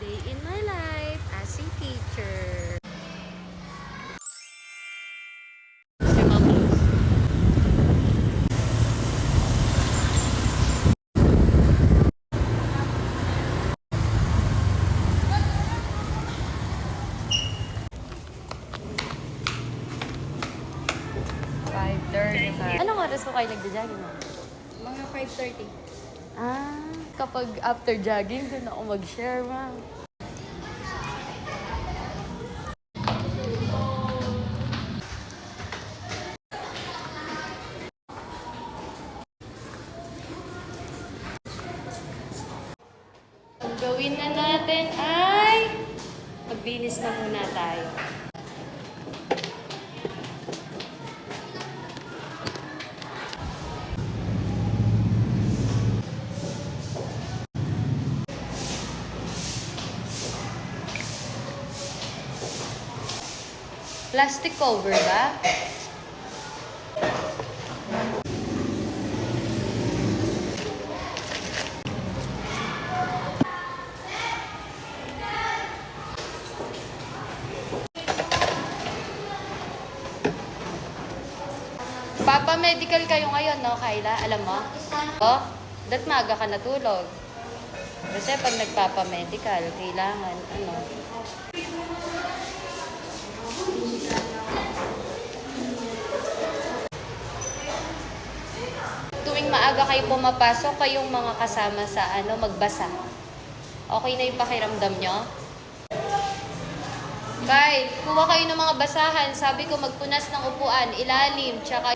day in my life as a teacher. Anong oras ko kayo nagja-jogging, ma'am? Mga 5:30. Kapag after jogging, doon ako mag-share, ma'am. Ang gawin na natin ay magbinis na muna tayo. Plastic cover ba? Papa-medical kayo ngayon, no, Kyla? Alam mo? Oh, dat maaga ka natulog. Kasi pag nagpapa-medical, kailangan, ano, tuwing maaga kayo pumapasok, kayong mga kasama sa, ano, magbasa. Okay na yung pakiramdam nyo? Kyle, kuha kayo ng mga basahan. Sabi ko magpunas ng upuan, ilalim, tsaka...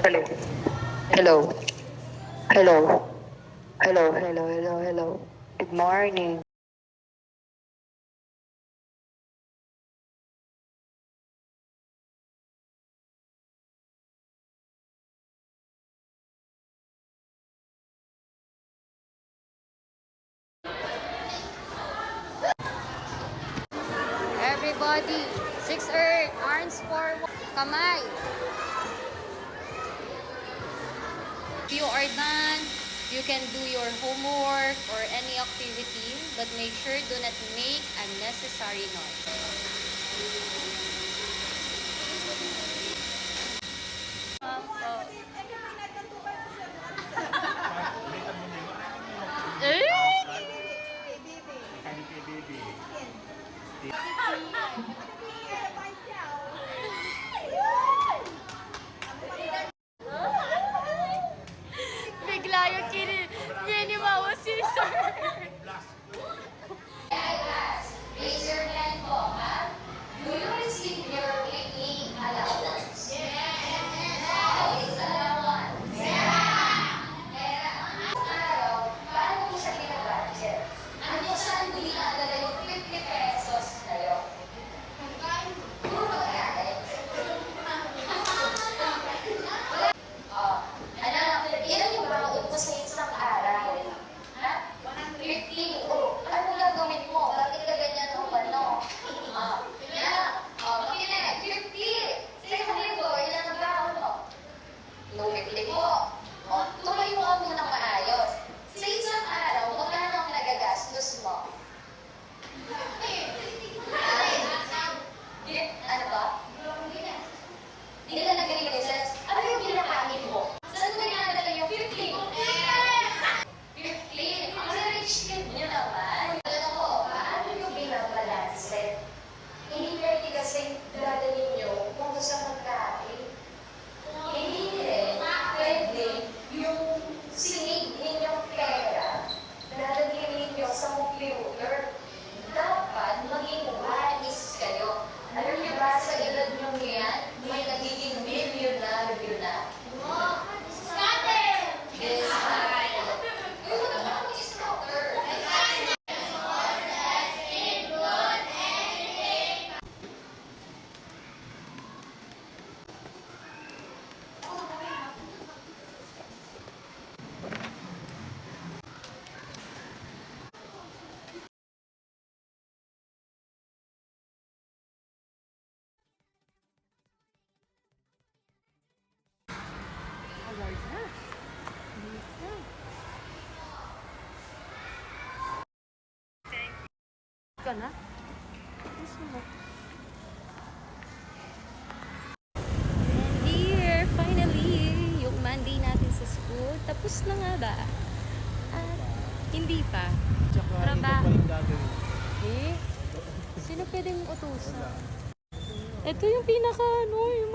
Hello. Hello. Hello. Hello, hello, hello, hello. Good morning. Everybody, 6 earth, arms forward, kamay. If you are done, you can do your homework or any activity, but make sure do not make unnecessary noise. Bigla yung kinimawa si sir. Raise your hand po, ha? Do you receive your cleaning allowance? Yes. That is allowance. ka na? Gusto mo? And here, finally, yung Monday natin sa school. Tapos na nga ba? At hindi pa. Trabaho. Eh? Sino pwede mong utusan? Ito yung pinaka, ano, yung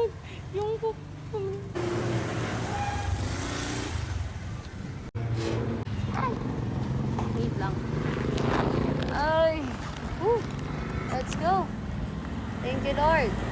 wait lang. Ay! Woo! Let's go! Thank you, Lord!